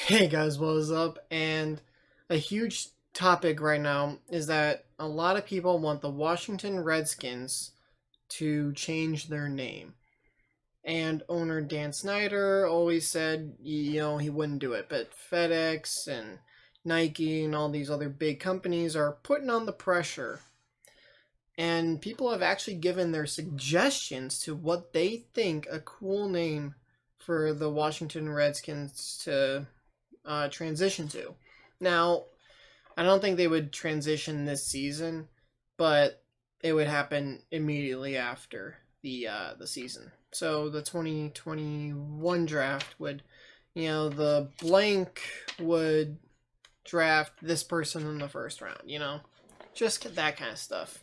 Hey guys, what is up? And a huge topic right now is that a lot of people want the Washington Redskins to change their name. And owner Dan Snyder always said, he wouldn't do it. But FedEx and Nike and all these other big companies are putting on the pressure. And people have actually given their suggestions to what they think a cool name for the Washington Redskins to transition to. Now, I don't think they would transition this season, but it would happen immediately after the season. So the 2021 draft would, the blank would draft this person in the first round. Just that kind of stuff.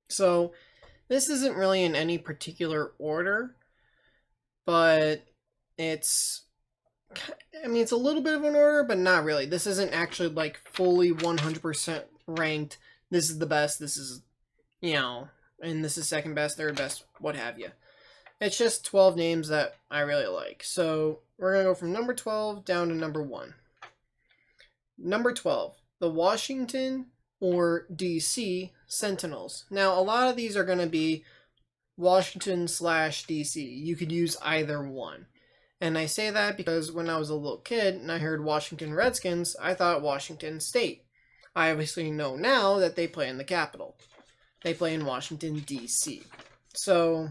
So this isn't really in any particular order, but it's it's a little bit of an order, but not really. This isn't actually like fully 100% ranked. This is the best. This is, and this is second best, third best, what have you. It's just 12 names that I really like. So we're going to go from number 12 down to number 1. Number 12, the Washington or DC Sentinels. Now, a lot of these are going to be Washington/DC. You could use either one. And I say that because when I was a little kid and I heard Washington Redskins, I thought Washington State. I obviously know now that they play in the capital. They play in Washington, D.C. So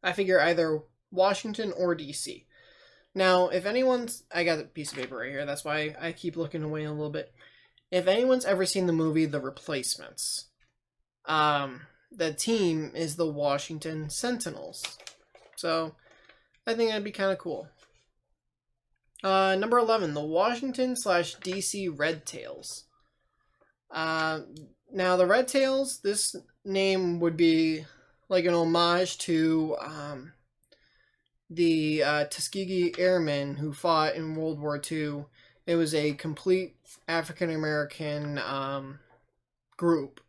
I figure either Washington or D.C. Now, if anyone's... I got a piece of paper right here. That's why I keep looking away a little bit. If anyone's ever seen the movie The Replacements, the team is the Washington Sentinels. So I think that'd be kind of cool. Number 11, the Washington/DC Red Tails. Now, the Red Tails, this name would be like an homage to the Tuskegee Airmen who fought in World War II. It was a complete African-American group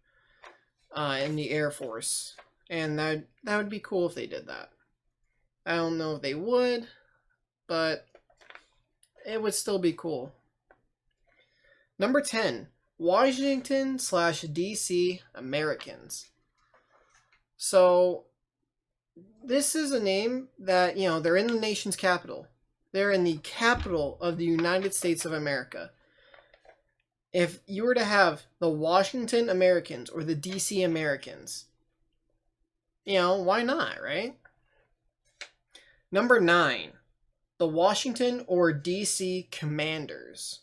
in the Air Force. And that would be cool if they did that. I don't know if they would, but it would still be cool. Number 10, Washington/DC Americans. So this is a name that, they're in the nation's capital. They're in the capital of the United States of America. If you were to have the Washington Americans or the DC Americans, why not, right? Number 9, the Washington or DC Commanders.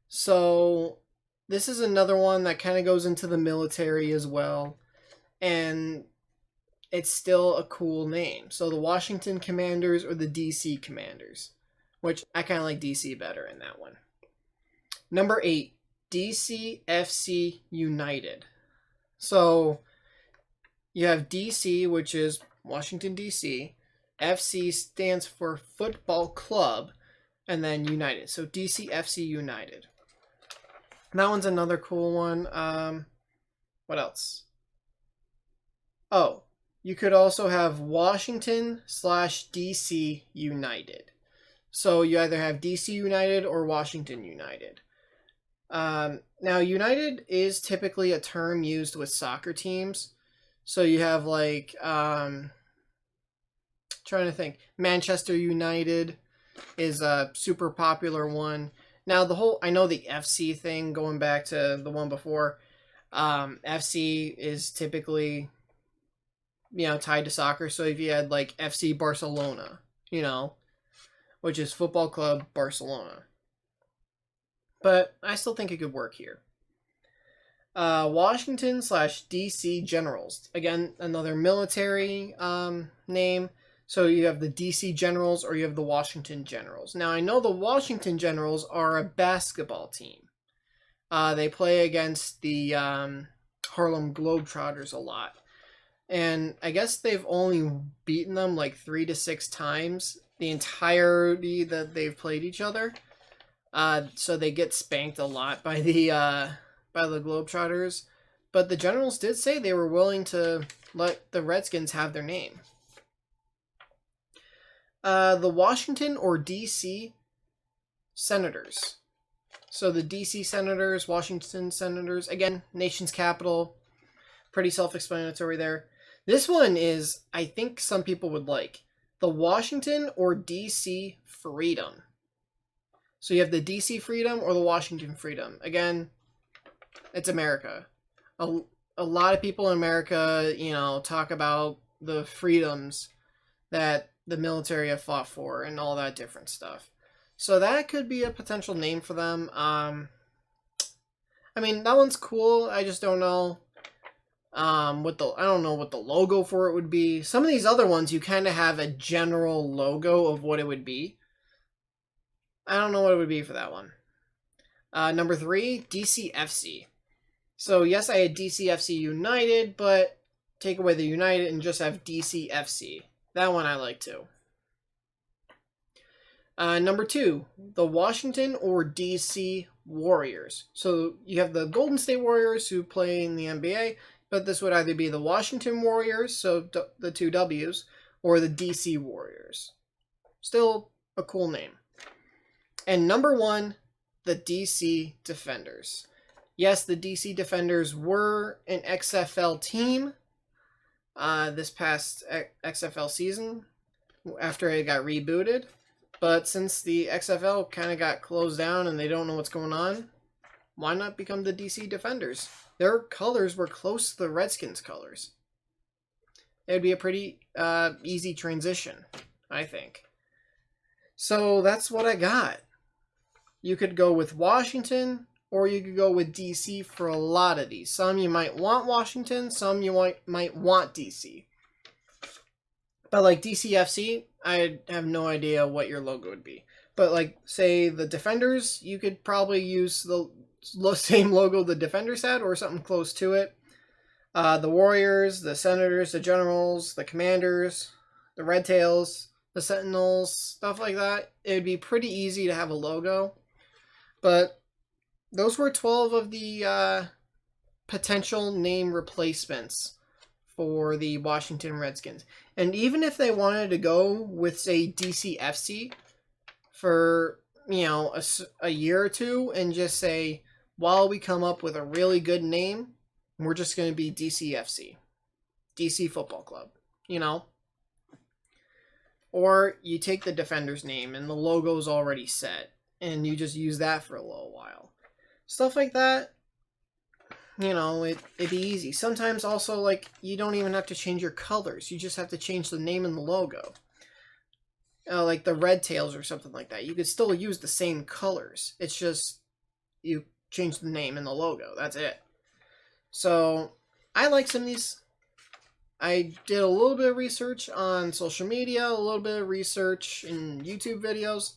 So this is another one that kind of goes into the military as well. And it's still a cool name. So the Washington Commanders or the DC Commanders, which I kind of like DC better in that one. Number 8, DCFC United. So you have DC, which is Washington, D.C., FC stands for Football Club, and then United. So DCFC United. That one's another cool one. What else? Oh, you could also have Washington/DC United. So you either have DC United or Washington United. Now, United is typically a term used with soccer teams. So you have like... trying to think. Manchester United is a super popular one. Now I know the FC thing going back to the one before. FC is typically, tied to soccer. So if you had like FC Barcelona, which is Football Club Barcelona. But I still think it could work here. Washington/DC Generals. Again, another military name. So you have the DC Generals or you have the Washington Generals. Now, I know the Washington Generals are a basketball team. They play against the Harlem Globetrotters a lot. And I guess they've only beaten them like 3 to 6 times the entirety that they've played each other. So they get spanked a lot by the Globetrotters. But the Generals did say they were willing to let the Redskins have their name. The Washington or DC Senators. So the DC Senators, Washington Senators, again, nation's capital. Pretty self-explanatory there. This one is, I think some people would like, the Washington or DC Freedom. So you have the DC Freedom or the Washington Freedom. Again, it's America. A lot of people in America, you know, talk about the freedoms that the military have fought for and all that different stuff. So that could be a potential name for them. I mean, that one's cool. I just don't know I don't know what the logo for it would be. Some of these other ones, you kind of have a general logo of what it would be. I don't know what it would be for that one. Number 3, DCFC. So yes, I had DCFC United, but take away the United and just have DCFC. That one I like too. Number 2, the Washington or DC Warriors. So you have the Golden State Warriors who play in the NBA, but this would either be the Washington Warriors, so the 2 W's, or the DC Warriors. Still a cool name. And number 1, the DC Defenders. Yes, the DC Defenders were an XFL team this past XFL season after it got rebooted. But since the XFL kind of got closed down and they don't know what's going on, why not become the DC Defenders? Their colors were close to the Redskins colors. It would be a pretty easy transition, I think. So that's what I got. You could go with Washington, or you could go with DC for a lot of these. Some you might want Washington, some you might want DC. But like DCFC, I have no idea what your logo would be. But like, say the Defenders, you could probably use the same logo the Defenders had, or something close to it. The Warriors, the Senators, the Generals, the Commanders, the Red Tails, the Sentinels, stuff like that. It would be pretty easy to have a logo. But those were 12 of the potential name replacements for the Washington Redskins. And even if they wanted to go with, say, DCFC for, you know, a year or two and just say, while we come up with a really good name, we're just going to be DCFC. DC Football Club, you know? Or you take the Defenders name and the logo's already set and you just use that for a little while. Stuff like that, you know, it'd be easy. Sometimes also, like, you don't even have to change your colors. You just have to change the name and the logo. Like the Red Tails or something like that. You could still use the same colors. It's just you change the name and the logo. That's it. So, I like some of these. I did a little bit of research on social media, a little bit of research in YouTube videos,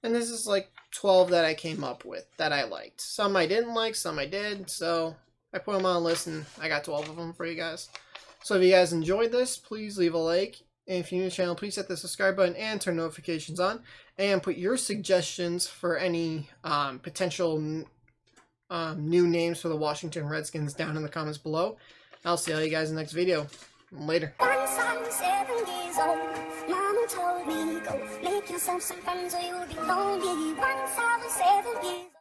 and this is like 12 that I came up with that I liked. Some I didn't like, some I did, so I put them on a list and I got 12 of them for you guys. So if you guys enjoyed this, please leave a like. And if you're new to the channel, please hit the subscribe button and turn notifications on. And put your suggestions for any potential new names for the Washington Redskins down in the comments below. I'll see all you guys in the next video. Later. Once I was 7 years old, Mama told me, go make yourself some friends or you'll be lonely. Once I was 7 years